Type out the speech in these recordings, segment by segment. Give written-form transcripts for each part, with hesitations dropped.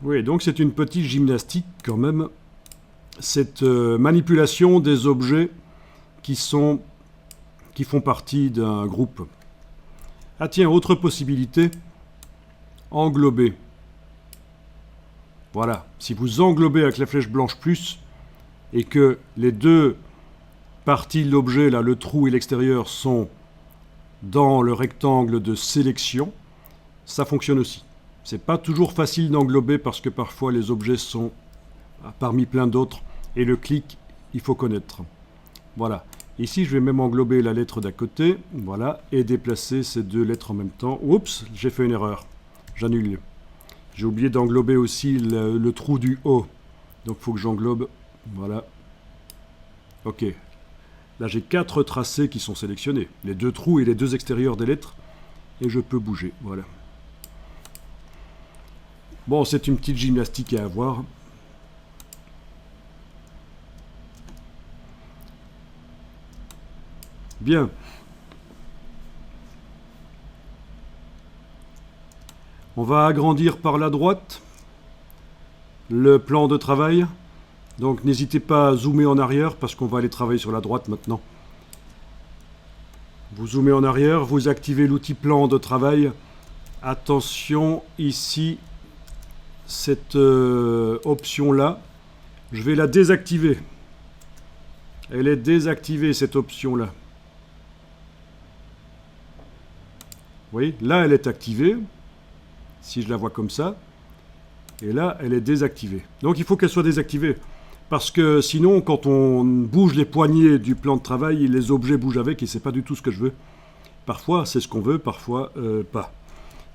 Oui, donc c'est une petite gymnastique quand même, cette manipulation des objets qui font partie d'un groupe. Ah tiens, autre possibilité, englober. Voilà, si vous englobez avec la flèche blanche plus et que les deux parties de l'objet, là, le trou et l'extérieur, sont dans le rectangle de sélection, ça fonctionne aussi. C'est pas toujours facile d'englober parce que parfois les objets sont parmi plein d'autres et le clic, il faut connaître. Voilà. Ici, je vais même englober la lettre d'à côté, voilà, et déplacer ces deux lettres en même temps. Oups, j'ai fait une erreur. J'annule. J'ai oublié d'englober aussi le trou du haut. Donc, il faut que j'englobe. Voilà. OK. Là, j'ai 4 tracés qui sont sélectionnés. Les 2 trous et les 2 extérieurs des lettres. Et je peux bouger. Voilà. Bon, c'est une petite gymnastique à avoir. Bien. On va agrandir par la droite le plan de travail. Donc n'hésitez pas à zoomer en arrière parce qu'on va aller travailler sur la droite maintenant. Vous zoomez en arrière, vous activez l'outil plan de travail. Attention, ici, cette option-là, je vais la désactiver. Elle est désactivée, cette option-là. Vous voyez, là, elle est activée. Si je la vois comme ça. Et là, elle est désactivée. Donc il faut qu'elle soit désactivée. Parce que sinon, quand on bouge les poignées du plan de travail, les objets bougent avec et c'est pas du tout ce que je veux. Parfois, c'est ce qu'on veut, parfois pas.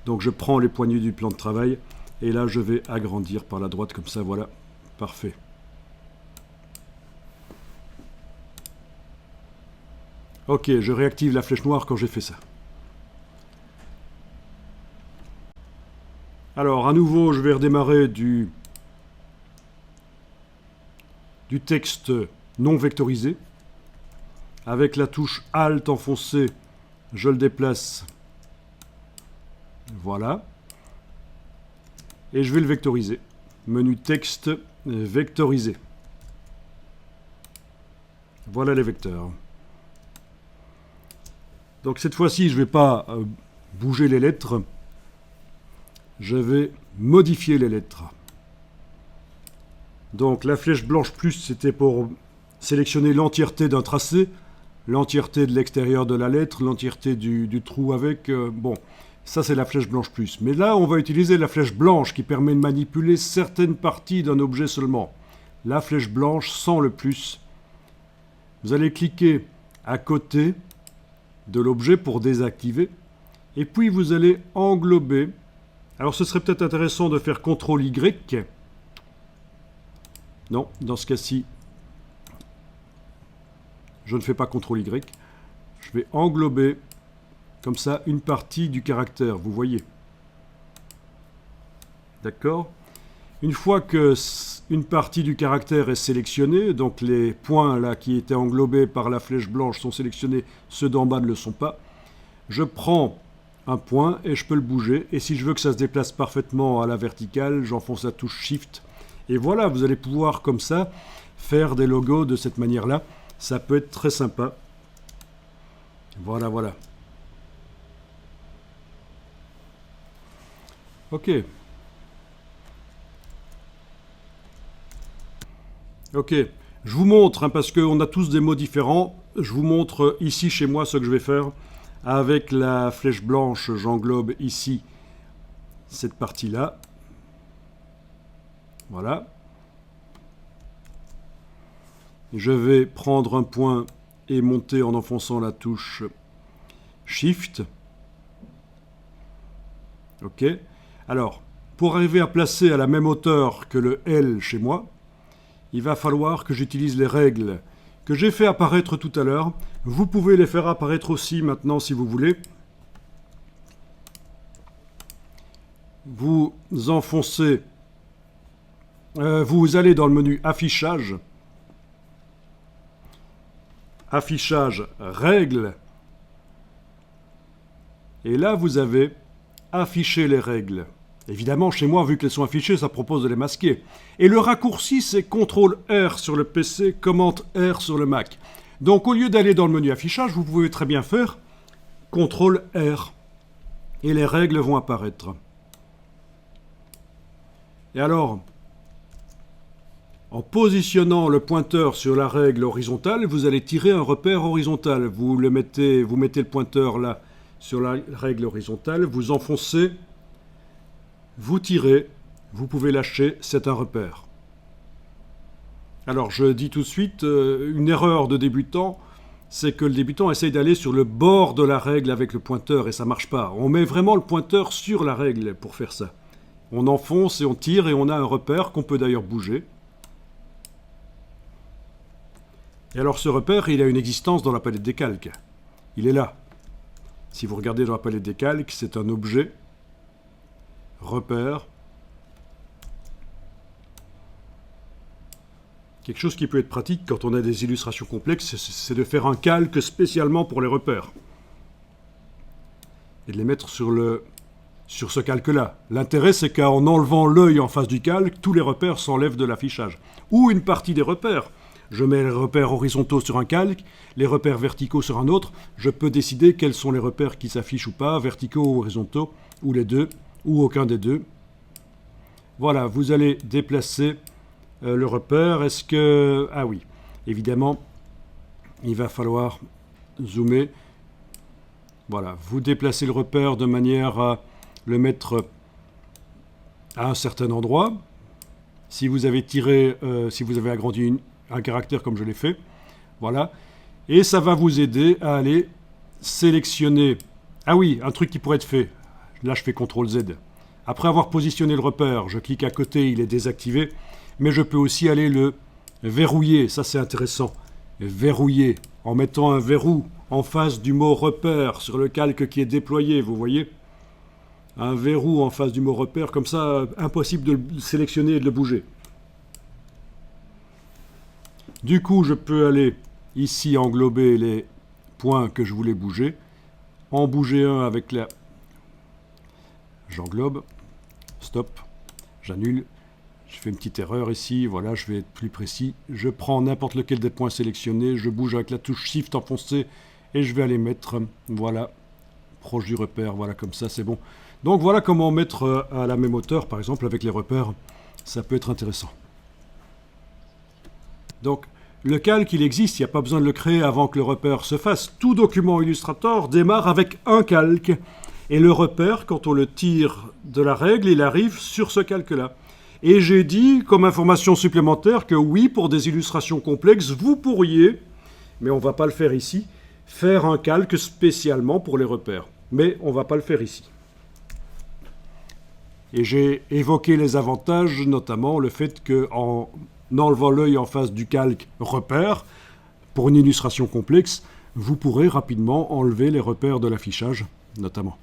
Donc je prends les poignées du plan de travail et là, je vais agrandir par la droite comme ça, voilà. Parfait. Ok, je réactive la flèche noire quand j'ai fait ça. Alors, à nouveau, je vais redémarrer du texte non vectorisé. Avec la touche Alt enfoncée, je le déplace. Voilà. Et je vais le vectoriser. Menu texte, vectoriser. Voilà les vecteurs. Donc cette fois-ci, je ne vais pas bouger les lettres. Je vais modifier les lettres. Donc la flèche blanche plus, c'était pour sélectionner l'entièreté d'un tracé, l'entièreté de l'extérieur de la lettre, l'entièreté du trou avec. Bon, ça c'est la flèche blanche plus. Mais là, on va utiliser la flèche blanche qui permet de manipuler certaines parties d'un objet seulement. La flèche blanche sans le plus. Vous allez cliquer à côté de l'objet pour désactiver. Et puis vous allez englober. Alors ce serait peut-être intéressant de faire CTRL-Y. Non, dans ce cas-ci, je ne fais pas CTRL-Y. Je vais englober, comme ça, une partie du caractère, vous voyez. D'accord ? Une fois que une partie du caractère est sélectionnée, donc les points là qui étaient englobés par la flèche blanche sont sélectionnés, ceux d'en bas ne le sont pas, je prends un point et je peux le bouger. Et si je veux que ça se déplace parfaitement à la verticale, j'enfonce la touche Shift. Et voilà, vous allez pouvoir comme ça faire des logos de cette manière-là. Ça peut être très sympa. Voilà, voilà. Ok. Ok. Je vous montre, parce qu'on a tous des mots différents. Je vous montre ici chez moi ce que je vais faire. Avec la flèche blanche, j'englobe ici cette partie-là. Voilà. Je vais prendre un point et monter en enfonçant la touche Shift. OK. Alors, pour arriver à placer à la même hauteur que le L chez moi, il va falloir que j'utilise les règles que j'ai fait apparaître tout à l'heure. Vous pouvez les faire apparaître aussi maintenant si vous voulez. Vous enfoncez, vous allez dans le menu affichage. Affichage règles. Et là, vous avez afficher les règles. Évidemment, chez moi, vu qu'elles sont affichées, ça propose de les masquer. Et le raccourci, c'est CTRL-R sur le PC, Command-R sur le Mac. Donc, au lieu d'aller dans le menu affichage, vous pouvez très bien faire CTRL-R. Et les règles vont apparaître. Et alors, en positionnant le pointeur sur la règle horizontale, vous allez tirer un repère horizontal. Vous mettez le pointeur là sur la règle horizontale, vous enfoncez, vous tirez, vous pouvez lâcher, c'est un repère. Alors je dis tout de suite, une erreur de débutant, c'est que le débutant essaye d'aller sur le bord de la règle avec le pointeur et ça ne marche pas. On met vraiment le pointeur sur la règle pour faire ça. On enfonce et on tire et on a un repère qu'on peut d'ailleurs bouger. Et alors ce repère, il a une existence dans la palette des calques. Il est là. Si vous regardez dans la palette des calques, c'est un objet, repère, quelque chose qui peut être pratique quand on a des illustrations complexes, c'est de faire un calque spécialement pour les repères. Et de les mettre sur ce calque-là. L'intérêt, c'est qu'en enlevant l'œil en face du calque, tous les repères s'enlèvent de l'affichage. Ou une partie des repères. Je mets les repères horizontaux sur un calque, les repères verticaux sur un autre. Je peux décider quels sont les repères qui s'affichent ou pas, verticaux ou horizontaux, ou les deux, ou aucun des deux. Voilà, vous allez déplacer le repère. Est-ce que... Ah oui, évidemment, il va falloir zoomer. Voilà, vous déplacez le repère de manière à le mettre à un certain endroit. Si vous avez tiré, si vous avez agrandi un caractère comme je l'ai fait, voilà. Et ça va vous aider à aller sélectionner. Ah oui, un truc qui pourrait être fait. Là, je fais CTRL-Z. Après avoir positionné le repère, je clique à côté, il est désactivé. Mais je peux aussi aller le verrouiller. Ça, c'est intéressant. Verrouiller. En mettant un verrou en face du mot repère sur le calque qui est déployé, vous voyez ? Un verrou en face du mot repère, comme ça, impossible de le sélectionner et de le bouger. Du coup, je peux aller ici englober les points que je voulais bouger. En bouger un avec la... J'englobe. Stop. J'annule. Je fais une petite erreur ici. Voilà, je vais être plus précis. Je prends n'importe lequel des points sélectionnés. Je bouge avec la touche Shift enfoncée. Et je vais aller mettre, voilà, proche du repère. Voilà, comme ça, c'est bon. Donc voilà comment mettre à la même hauteur, par exemple, avec les repères. Ça peut être intéressant. Donc, le calque, il existe, il n'y a pas besoin de le créer avant que le repère se fasse. Tout document Illustrator démarre avec un calque. Et le repère, quand on le tire de la règle, il arrive sur ce calque-là. Et j'ai dit, comme information supplémentaire, que oui, pour des illustrations complexes, vous pourriez, mais on ne va pas le faire ici, faire un calque spécialement pour les repères. Mais on ne va pas le faire ici. Et j'ai évoqué les avantages, notamment le fait qu'en enlevant l'œil en face du calque repère, pour une illustration complexe, vous pourrez rapidement enlever les repères de l'affichage, notamment.